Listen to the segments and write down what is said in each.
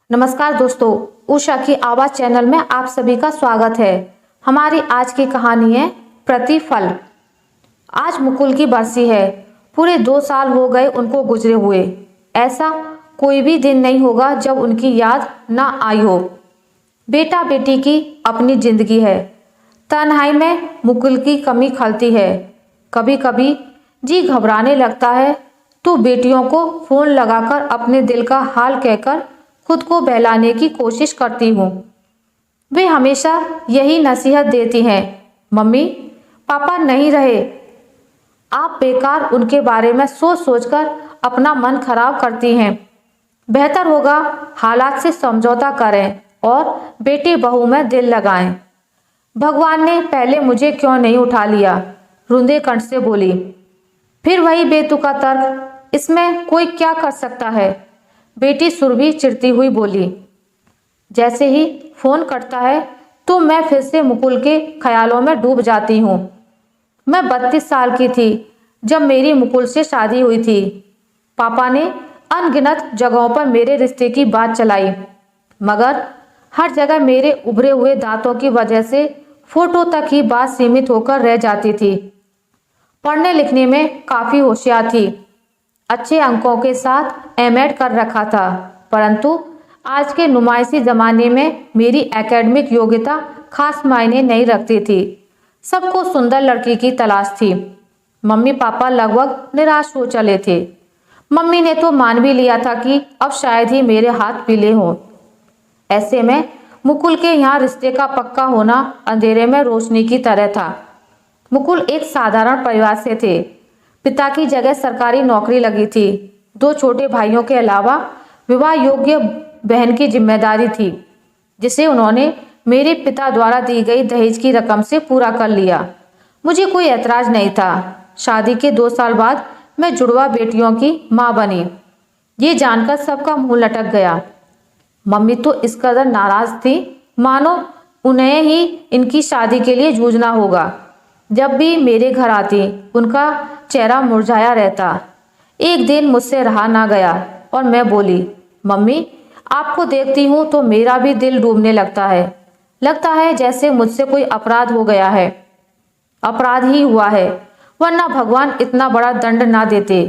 नमस्कार दोस्तों, उषा की आवाज चैनल में आप सभी का स्वागत है। हमारी आज की कहानी है प्रतिफल। आज मुकुल की बरसी है। पूरे 2 साल हो गए उनको गुजरे हुए। ऐसा कोई भी दिन नहीं होगा जब उनकी याद ना आई हो। बेटा बेटी की अपनी जिंदगी है। तन्हाई में मुकुल की कमी खलती है। कभी कभी जी घबराने लगता है तो बेटियों को फोन लगाकर अपने दिल का हाल कहकर खुद को बहलाने की कोशिश करती हूँ। वे हमेशा यही नसीहत देती हैं, मम्मी पापा नहीं रहे। आप बेकार उनके बारे में सोच सोचकर अपना मन खराब करती हैं। बेहतर होगा हालात से समझौता करें और बेटी बहू में दिल लगाएं। भगवान ने पहले मुझे क्यों नहीं उठा लिया, रुंधे कंठ से बोली। फिर वही बेतुका तर्क, इसमें कोई क्या कर सकता है, बेटी सुरभि चिढ़ती हुई बोली। जैसे ही फोन कटता है तो मैं फिर से मुकुल के ख्यालों में डूब जाती हूँ। मैं 32 साल की थी जब मेरी मुकुल से शादी हुई थी। पापा ने अनगिनत जगहों पर मेरे रिश्ते की बात चलाई, मगर हर जगह मेरे उभरे हुए दांतों की वजह से फोटो तक ही बात सीमित होकर रह जाती थी। पढ़ने लिखने में काफी होशियार थी। अच्छे अंकों के साथ एमएड कर रखा था, परंतु आज के नुमाइशी जमाने में मेरी एकेडमिक योग्यता खास मायने नहीं रखती थी। सबको सुंदर लड़की की तलाश थी। मम्मी पापा लगभग निराश हो चले थे। मम्मी ने तो मान भी लिया था कि अब शायद ही मेरे हाथ पीले हों। ऐसे में मुकुल के यहाँ रिश्ते का पक्का होना अंधेरे में रोशनी की तरह था। मुकुल एक साधारण परिवार से थे। पिता की जगह सरकारी नौकरी लगी थी। 2 छोटे भाइयों के अलावा विवाह योग्य बहन की जिम्मेदारी थी, जिसे उन्होंने मेरे पिता द्वारा दी गई दहेज की रकम से पूरा कर लिया। मुझे कोई ऐतराज नहीं था। शादी के 2 साल बाद मैं जुड़वा बेटियों की मां बनी। ये जानकर सबका मुंह लटक गया। मम्मी तो इस कदर नाराज थी मानो उन्हें ही इनकी शादी के लिए जूझना होगा। जब भी मेरे घर आती उनका चेहरा मुरझाया रहता। एक दिन मुझसे रहा ना गया और मैं बोली, मम्मी आपको देखती हूँ तो मेरा भी दिल डूबने लगता है जैसे मुझसे कोई अपराध हो गया है। अपराध ही हुआ है, वरना भगवान इतना बड़ा दंड ना देते।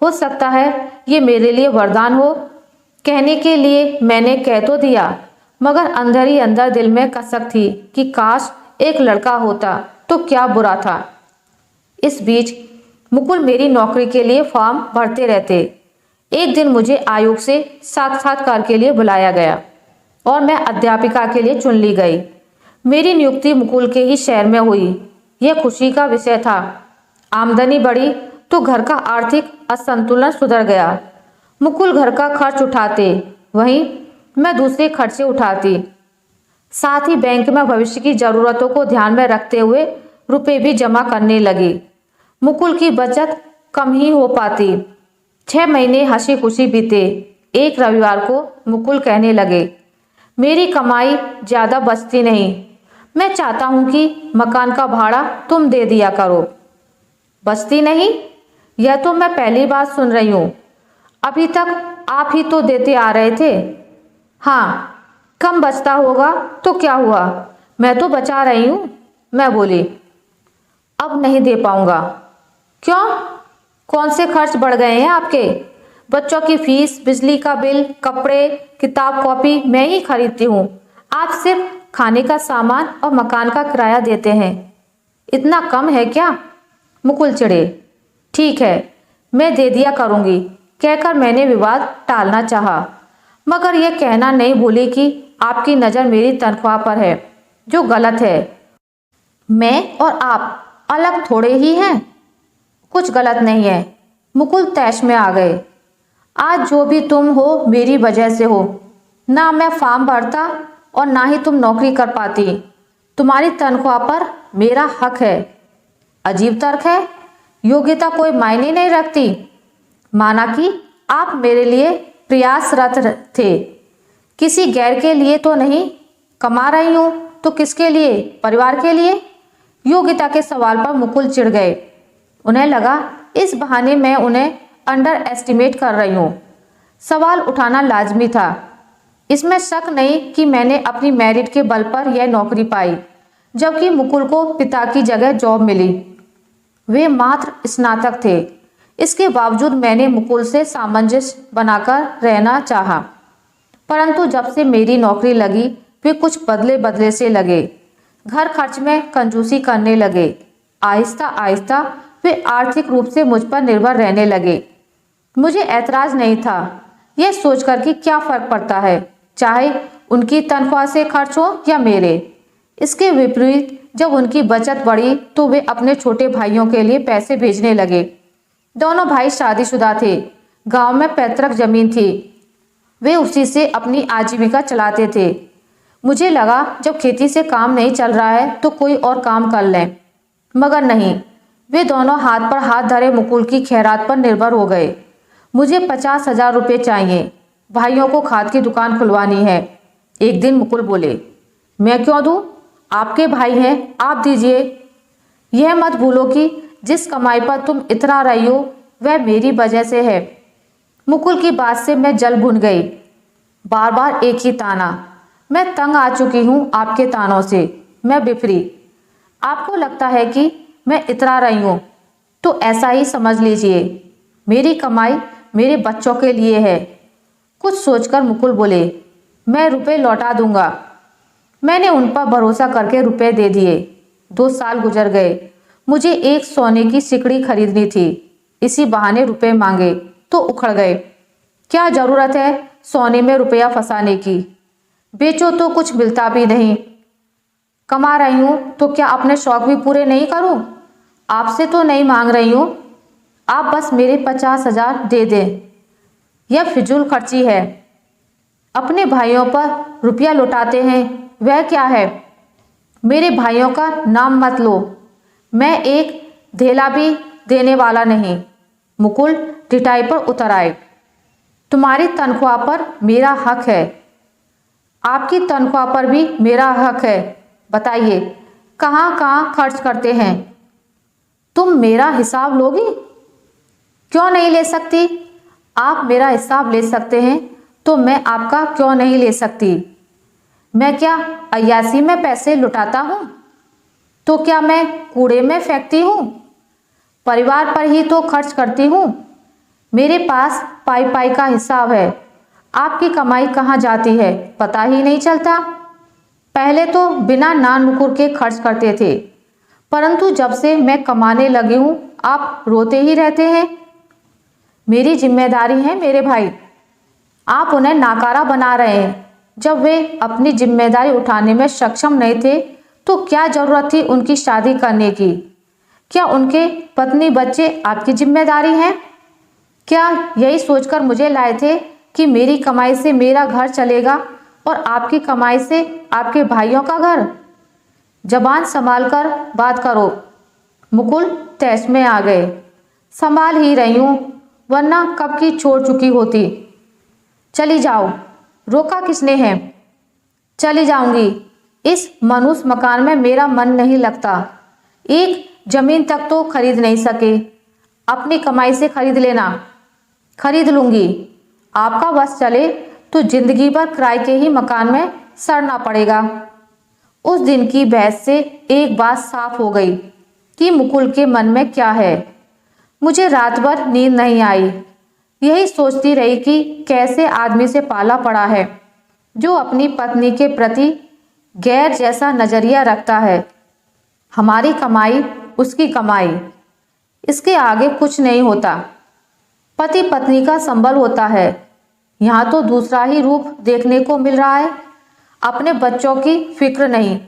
हो सकता है ये मेरे लिए वरदान हो। कहने के लिए मैंने कह तो दिया, मगर अंदर ही अंदर दिल में कसक थी कि काश एक लड़का होता तो क्या बुरा था। इस बीच मुकुल मेरी नौकरी के लिए फॉर्म भरते रहते। एक दिन मुझे आयोग से साक्षात्कार के लिए बुलाया गया और मैं अध्यापिका के लिए चुन ली गई। मेरी नियुक्ति मुकुल के ही शहर में हुई। यह खुशी का विषय था। आमदनी बढ़ी तो घर का आर्थिक असंतुलन सुधर गया। मुकुल घर का खर्च उठाते, वहीं मैं दूसरे खर्चे उठाती। साथ ही बैंक में भविष्य की जरूरतों को ध्यान में रखते हुए रुपए भी जमा करने लगी। मुकुल की बचत कम ही हो पाती। 6 महीने हंसी खुशी बीते। एक रविवार को मुकुल कहने लगे, मेरी कमाई ज्यादा बचती नहीं। मैं चाहता हूं कि मकान का भाड़ा तुम दे दिया करो। बचती नहीं? यह तो मैं पहली बार सुन रही हूं। अभी तक आप ही तो देते आ रहे थे। हाँ, कम बचता होगा तो क्या हुआ, मैं तो बचा रही हूं। मैं बोली, अब नहीं दे पाऊंगा। क्यों? कौन से खर्च बढ़ गए हैं आपके? बच्चों की फीस, बिजली का बिल, कपड़े, किताब कॉपी मैं ही खरीदती हूँ। आप सिर्फ खाने का सामान और मकान का किराया देते हैं। इतना कम है क्या? मुकुल चिढ़े। ठीक है, मैं दे दिया करूंगी, कहकर मैंने विवाद टालना चाहा, मगर यह कहना नहीं भूली कि आपकी नज़र मेरी तनख्वाह पर है, जो गलत है। मैं और आप अलग थोड़े ही हैं। कुछ गलत नहीं है। मुकुल तैश में आ गए। आज जो भी तुम हो मेरी वजह से हो। ना मैं फॉर्म भरता और ना ही तुम नौकरी कर पाती। तुम्हारी तनख्वाह पर मेरा हक है। अजीब तर्क है। योग्यता कोई मायने नहीं रखती। माना कि आप मेरे लिए प्रयासरत थे, किसी गैर के लिए तो नहीं। कमा रही हूं तो किसके लिए? परिवार के लिए। योग्यता के सवाल पर मुकुल चिढ़ गए। उन्हें लगा इस बहाने मैं उन्हें अंडर एस्टिमेट कर रही हूं। सवाल उठाना लाजमी था। इसमें शक नहीं कि मैंने अपनी मेरिट के बल पर यह नौकरी पाई, जबकि मुकुल को पिता की जगह जॉब मिली। वे मात्र स्नातक थे। इसके बावजूद मैंने मुकुल से सामंजस्य बनाकर रहना चाहा, परंतु जब से मेरी नौकरी लगी वे कुछ बदले बदले से लगे। घर खर्च में कंजूसी करने लगे। आहिस्ता आहिस्ता वे आर्थिक रूप से मुझ पर निर्भर रहने लगे। मुझे ऐतराज नहीं था, यह सोचकर कि क्या फर्क पड़ता है, चाहे उनकी तनख्वाह से खर्च हो या मेरे। इसके विपरीत जब उनकी बचत बढ़ी तो वे अपने छोटे भाइयों के लिए पैसे भेजने लगे। दोनों भाई शादीशुदा थे। गांव में पैतृक जमीन थी। वे उसी से अपनी आजीविका चलाते थे। मुझे लगा जब खेती से काम नहीं चल रहा है तो कोई और काम कर लें, मगर नहीं। वे दोनों हाथ पर हाथ धरे मुकुल की खैरात पर निर्भर हो गए। मुझे 50,000 रुपये चाहिए, भाइयों को खाद की दुकान खुलवानी है। एक दिन मुकुल बोले, मैं क्यों दूं? आपके भाई हैं, आप दीजिए। यह मत भूलो कि जिस कमाई पर तुम इतरा रही हो वह मेरी वजह से है। मुकुल की बात से मैं जल भुन गई। बार बार एक ही ताना। मैं तंग आ चुकी हूँ आपके तानों से। मैं बिफरी। आपको लगता है कि मैं इतरा रही हूँ तो ऐसा ही समझ लीजिए। मेरी कमाई मेरे बच्चों के लिए है। कुछ सोचकर मुकुल बोले, मैं रुपए लौटा दूंगा। मैंने उन पर भरोसा करके रुपए दे दिए। 2 साल गुजर गए। मुझे एक सोने की सिकड़ी खरीदनी थी। इसी बहाने रुपए मांगे तो उखड़ गए। क्या जरूरत है सोने में रुपया फंसाने की? बेचो तो कुछ मिलता भी नहीं। कमा रही हूं तो क्या अपने शौक भी पूरे नहीं करूं? आपसे तो नहीं मांग रही हूं, आप बस मेरे 50,000 दे दें। यह फिजूल खर्ची है। अपने भाइयों पर रुपया लुटाते हैं, वह क्या है? मेरे भाइयों का नाम मत लो। मैं एक धेला भी देने वाला नहीं। मुकुल टिटाई पर उतर आए। तुम्हारी तनख्वाह पर मेरा हक है। आपकी तनख्वाह पर भी मेरा हक है। बताइए कहाँ कहाँ खर्च करते हैं? तुम मेरा हिसाब लोगी? क्यों नहीं ले सकती? आप मेरा हिसाब ले सकते हैं तो मैं आपका क्यों नहीं ले सकती? मैं क्या अय्यासी में पैसे लुटाता हूँ? तो क्या मैं कूड़े में फेंकती हूँ? परिवार पर ही तो खर्च करती हूँ। मेरे पास पाई पाई का हिसाब है। आपकी कमाई कहाँ जाती है पता ही नहीं चलता। पहले तो बिना नान नुकुर के खर्च करते थे, परंतु जब से मैं कमाने लगी हूँ आप रोते ही रहते हैं। मेरी जिम्मेदारी है मेरे भाई। आप उन्हें नाकारा बना रहे हैं। जब वे अपनी जिम्मेदारी उठाने में सक्षम नहीं थे तो क्या जरूरत थी उनकी शादी करने की? क्या उनके पत्नी बच्चे आपकी जिम्मेदारी हैं? क्या यही सोचकर मुझे लाए थे कि मेरी कमाई से मेरा घर चलेगा और आपकी कमाई से आपके भाइयों का घर? जबान संभाल कर बात करो। मुकुल तैश में आ गए। संभाल ही रही हूँ, वरना कब की छोड़ चुकी होती। चली जाओ। रोका किसने है? चली जाऊंगी। इस मनुष्य मकान में मेरा मन नहीं लगता। एक जमीन तक तो खरीद नहीं सके। अपनी कमाई से खरीद लेना। खरीद लूंगी। आपका बस चले तो जिंदगी भर किराए के ही मकान में सड़ना पड़ेगा। उस दिन की बहस से एक बात साफ हो गई कि मुकुल के मन में क्या है। मुझे रात भर नींद नहीं आई। यही सोचती रही कि कैसे आदमी से पाला पड़ा है जो अपनी पत्नी के प्रति गैर जैसा नजरिया रखता है। हमारी कमाई उसकी कमाई, इसके आगे कुछ नहीं होता। पति पत्नी का संबल होता है। यहाँ तो दूसरा ही रूप देखने को मिल रहा है। अपने बच्चों की फिक्र नहीं,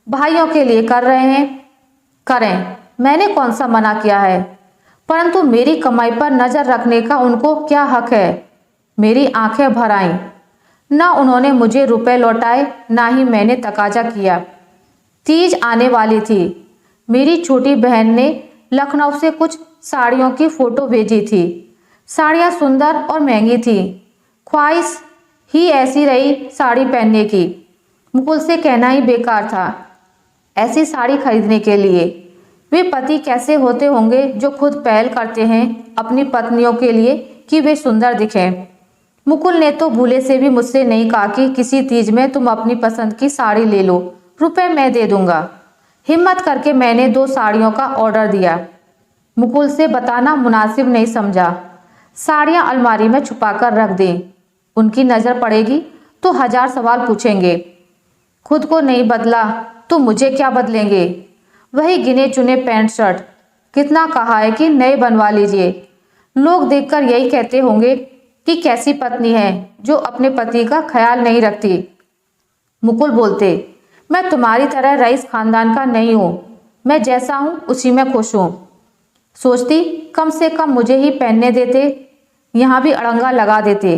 भाइयों के लिए कर रहे हैं। करें, मैंने कौन सा मना किया है? परंतु मेरी कमाई पर नजर रखने का उनको क्या हक है? मेरी आंखें भर आईं। ना उन्होंने मुझे रुपए लौटाए, ना ही मैंने तकाजा किया। तीज आने वाली थी। मेरी छोटी बहन ने लखनऊ से कुछ साड़ियों की फोटो भेजी थी। साड़ियाँ सुंदर और महंगी थी। ख्वाहिश ही ऐसी रही साड़ी पहनने की। मुकुल से कहना ही बेकार था ऐसी साड़ी खरीदने के लिए। वे पति कैसे होते होंगे जो खुद पहल करते हैं अपनी पत्नियों के लिए कि वे सुंदर दिखें। मुकुल ने तो भूले से भी मुझसे नहीं कहा कि किसी तीज में तुम अपनी पसंद की साड़ी ले लो, रुपए मैं दे दूंगा। हिम्मत करके मैंने 2 साड़ियों का ऑर्डर दिया। मुकुल से बताना मुनासिब नहीं समझा। साड़ियां अलमारी में छुपाकर रख दी। उनकी नज़र पड़ेगी तो 1000 सवाल पूछेंगे। खुद को नहीं बदला तो मुझे क्या बदलेंगे? वही गिने चुने पैंट शर्ट। कितना कहा है कि नए बनवा लीजिए। लोग देखकर यही कहते होंगे कि कैसी पत्नी है जो अपने पति का ख्याल नहीं रखती। मुकुल बोलते, मैं तुम्हारी तरह रईस खानदान का नहीं हूँ। मैं जैसा हूँ उसी में खुश हूँ। सोचती कम से कम मुझे ही पहनने देते, यहाँ भी अड़ंगा लगा देते।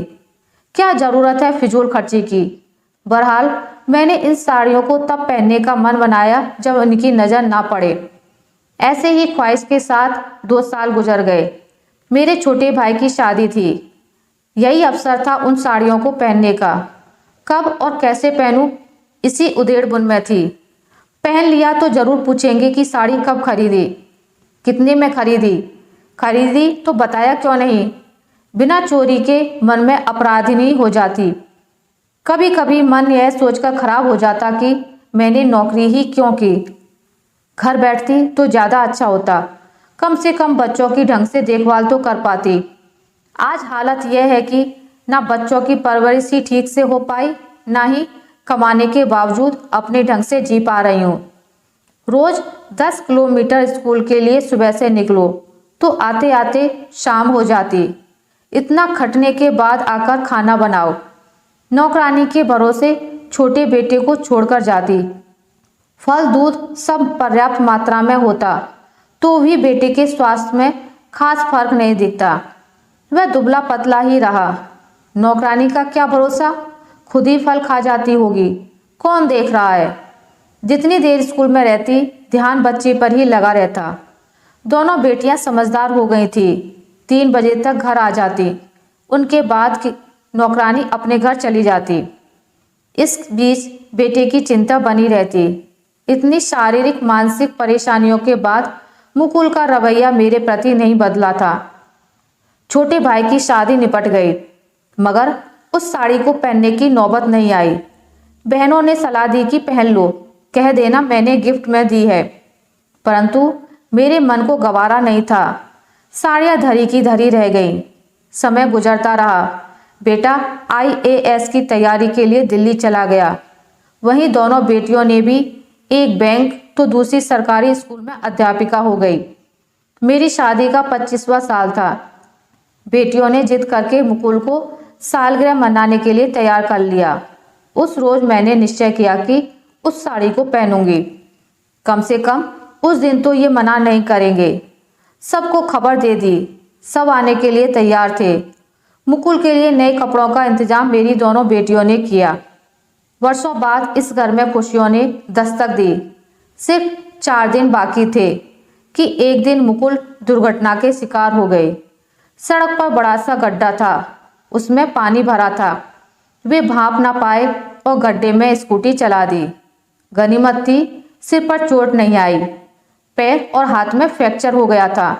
क्या ज़रूरत है फिजूल खर्ची की? बहरहाल मैंने इन साड़ियों को तब पहनने का मन बनाया जब उनकी नज़र ना पड़े। ऐसे ही ख्वाहिश के साथ 2 साल गुजर गए। मेरे छोटे भाई की शादी थी। यही अवसर था उन साड़ियों को पहनने का। कब और कैसे पहनूं, इसी उधेड़बुन में थी। पहन लिया तो जरूर पूछेंगे कि साड़ी कब खरीदी, कितने में खरीदी, खरीदी तो बताया क्यों नहीं। बिना चोरी के मन में अपराधिनी हो जाती। कभी कभी मन यह सोचकर खराब हो जाता कि मैंने नौकरी ही क्यों की। घर बैठती तो ज़्यादा अच्छा होता। कम से कम बच्चों की ढंग से देखभाल तो कर पाती। आज हालत यह है कि ना बच्चों की परवरिश ही ठीक से हो पाई, ना ही कमाने के बावजूद अपने ढंग से जी पा रही हूँ। रोज 10 किलोमीटर स्कूल के लिए सुबह से निकलो तो आते आते शाम हो जाती। इतना खटने के बाद आकर खाना बनाओ। नौकरानी के भरोसे छोटे बेटे को छोड़कर जाती। फल दूध सब पर्याप्त मात्रा में होता तो भी बेटे के स्वास्थ्य में खास फर्क नहीं दिखता। वह दुबला पतला ही रहा। नौकरानी का क्या भरोसा, खुद ही फल खा जाती होगी, कौन देख रहा है। जितनी देर स्कूल में रहती ध्यान बच्चे पर ही लगा रहता। दोनों बेटियां समझदार हो गई थी। 3 बजे तक घर आ जाती। उनके बाद की नौकरानी अपने घर चली जाती। इस बीच बेटे की चिंता बनी रहती। इतनी शारीरिक मानसिक परेशानियों के बाद मुकुल का रवैया मेरे प्रति नहीं बदला था। छोटे भाई की शादी निपट गई, मगर उस साड़ी को पहनने की नौबत नहीं आई। बहनों ने सलाह दी कि पहन लो, कह देना मैंने गिफ्ट में दी है, परंतु मेरे मन को गवारा नहीं था। साड़ियाँ धरी की धरी रह गई। समय गुजरता रहा। बेटा IAS की तैयारी के लिए दिल्ली चला गया। वहीं दोनों बेटियों ने भी एक बैंक तो दूसरी सरकारी स्कूल में अध्यापिका हो गई। मेरी शादी का 25वां साल था। बेटियों ने जिद करके मुकुल को सालगिरह मनाने के लिए तैयार कर लिया। उस रोज मैंने निश्चय किया कि उस साड़ी को पहनूंगी। कम से कम उस दिन तो ये मना नहीं करेंगे। सबको खबर दे दी। सब आने के लिए तैयार थे। मुकुल के लिए नए कपड़ों का इंतजाम मेरी दोनों बेटियों ने किया। वर्षों बाद इस घर में खुशियों ने दस्तक दी। सिर्फ 4 दिन बाकी थे कि एक दिन मुकुल दुर्घटना के शिकार हो गए। सड़क पर बड़ा सा गड्ढा था, उसमें पानी भरा था। वे भांप ना पाए और गड्ढे में स्कूटी चला दी। गनीमत थी सिर पर चोट नहीं आई। पैर और हाथ में फ्रैक्चर हो गया था।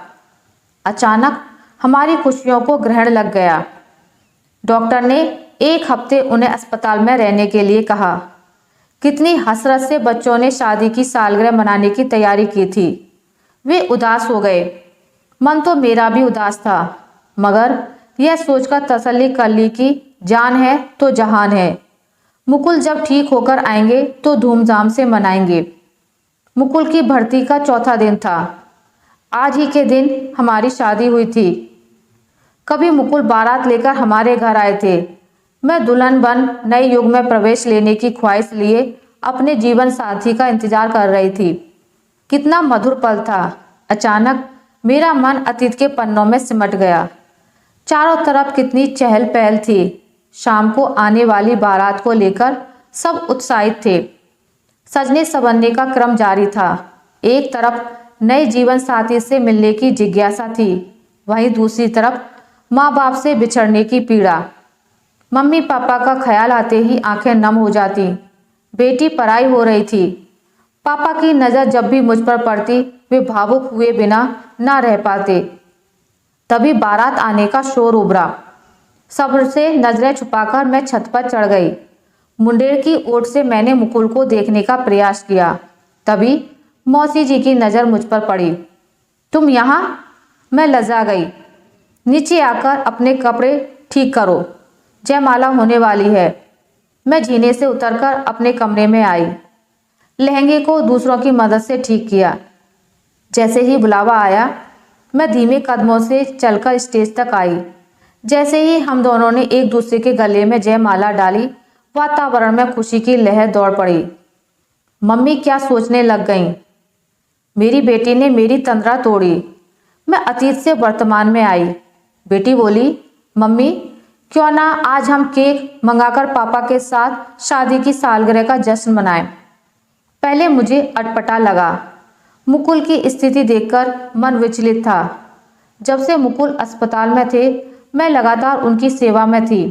अचानक हमारी खुशियों को ग्रहण लग गया। डॉक्टर ने 1 हफ्ते उन्हें अस्पताल में रहने के लिए कहा। कितनी हसरत से बच्चों ने शादी की सालगिरह मनाने की तैयारी की थी। वे उदास हो गए। मन तो मेरा भी उदास था, मगर यह सोचकर तसल्ली कर ली कि जान है तो जहान है। मुकुल जब ठीक होकर आएंगे तो धूमधाम से मनाएंगे। मुकुल की भर्ती का 4था दिन था। आज ही के दिन हमारी शादी हुई थी। कभी मुकुल बारात लेकर हमारे घर आए थे। मैं दुल्हन बन नए युग में प्रवेश लेने की ख्वाहिश लिए अपने जीवन साथी का इंतजार कर रही थी। कितना मधुर पल था। अचानक मेरा मन अतीत के पन्नों में सिमट गया। चारों तरफ कितनी चहल पहल थी। शाम को आने वाली बारात को लेकर सब उत्साहित थे। सजने संवरने का क्रम जारी था। एक तरफ नए जीवन साथी से मिलने की जिज्ञासा थी, वहीं दूसरी तरफ माँ बाप से बिछड़ने की पीड़ा। मम्मी पापा का ख्याल आते ही आंखें नम हो जाती। बेटी पराई हो रही थी। पापा की नज़र जब भी मुझ पर पड़ती वे भावुक हुए बिना ना रह पाते। तभी बारात आने का शोर उभरा। सब्र से नजरें छुपाकर मैं छत पर चढ़ गई। मुंडेर की ओट से मैंने मुकुल को देखने का प्रयास किया। तभी मौसी जी की नज़र मुझ पर पड़ी। तुम यहाँ? मैं लजा गई। नीचे आकर अपने कपड़े ठीक करो, जयमाला होने वाली है। मैं जीने से उतरकर अपने कमरे में आई। लहंगे को दूसरों की मदद से ठीक किया। जैसे ही बुलावा आया, मैं धीमे कदमों से चलकर स्टेज तक आई। जैसे ही हम दोनों ने एक दूसरे के गले में जयमाला डाली, वातावरण में खुशी की लहर दौड़ पड़ी। मम्मी क्या सोचने लग गईं? मेरी बेटी ने मेरी तंद्रा तोड़ी। मैं अतीत से वर्तमान में आई। बेटी बोली, मम्मी क्यों ना आज हम केक मंगाकर पापा के साथ शादी की सालगिरह का जश्न मनाएं। पहले मुझे अटपटा लगा। मुकुल की स्थिति देखकर मन विचलित था। जब से मुकुल अस्पताल में थे, मैं लगातार उनकी सेवा में थी।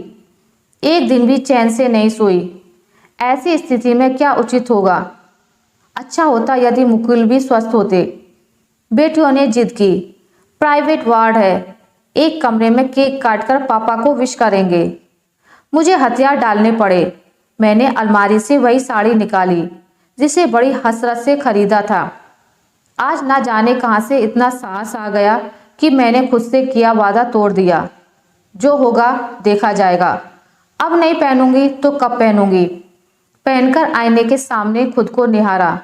एक दिन भी चैन से नहीं सोई। ऐसी स्थिति में क्या उचित होगा? अच्छा होता यदि मुकुल भी स्वस्थ होते। बेटियों ने जिद की, प्राइवेट वार्ड है, एक कमरे में केक काटकर पापा को विश करेंगे। मुझे हथियार डालने पड़े। मैंने अलमारी से वही साड़ी निकाली जिसे बड़ी हसरत से खरीदा था। आज ना जाने कहां से इतना साहस आ गया कि मैंने खुद से किया वादा तोड़ दिया। जो होगा देखा जाएगा। अब नहीं पहनूंगी तो कब पहनूंगी? पहनकर आईने के सामने खुद को निहारा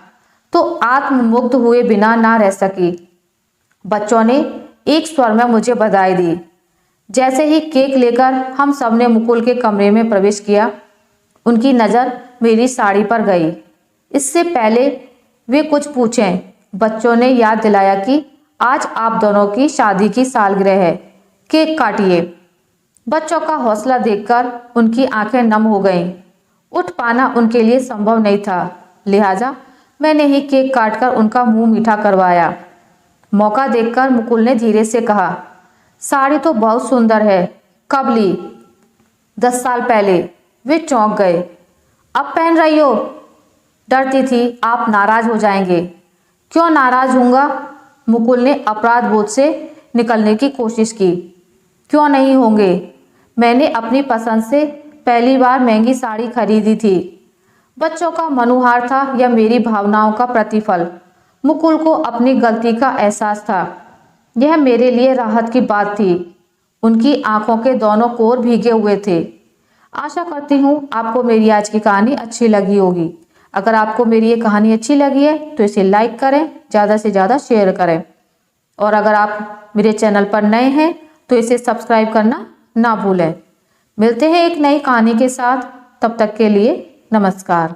तो आत्ममुग्ध हुए बिना ना रह सकी। बच्चों ने एक स्वर में मुझे बधाई दी। जैसे ही केक लेकर हम सबने मुकुल के कमरे में प्रवेश किया, उनकी नज़र मेरी साड़ी पर गई। इससे पहले वे कुछ पूछें, बच्चों ने याद दिलाया कि आज आप दोनों की शादी की सालगिरह है, केक काटिए। बच्चों का हौसला देखकर उनकी आंखें नम हो गईं। उठ पाना उनके लिए संभव नहीं था, लिहाजा मैंने ही केक काटकर उनका मुंह मीठा करवाया। मौका देखकर मुकुल ने धीरे से कहा, साड़ी तो बहुत सुंदर है, कब ली? 10 साल पहले। वे चौंक गए। अब पहन रही हो? डरती थी आप नाराज हो जाएंगे। क्यों नाराज होऊंगा? मुकुल ने अपराध बोध से निकलने की कोशिश की। क्यों नहीं होंगे? मैंने अपनी पसंद से पहली बार महंगी साड़ी खरीदी थी। बच्चों का मनुहार था या मेरी भावनाओं का प्रतिफल? मुकुल को अपनी गलती का एहसास था। यह मेरे लिए राहत की बात थी। उनकी आंखों के दोनों कोर भीगे हुए थे। आशा करती हूँ आपको मेरी आज की कहानी अच्छी लगी होगी। अगर आपको मेरी ये कहानी अच्छी लगी है तो इसे लाइक करें, ज़्यादा से ज़्यादा शेयर करें। और अगर आप मेरे चैनल पर नए हैं तो इसे सब्सक्राइब करना ना भूलें। मिलते हैं एक नई कहानी के साथ, तब तक के लिए नमस्कार।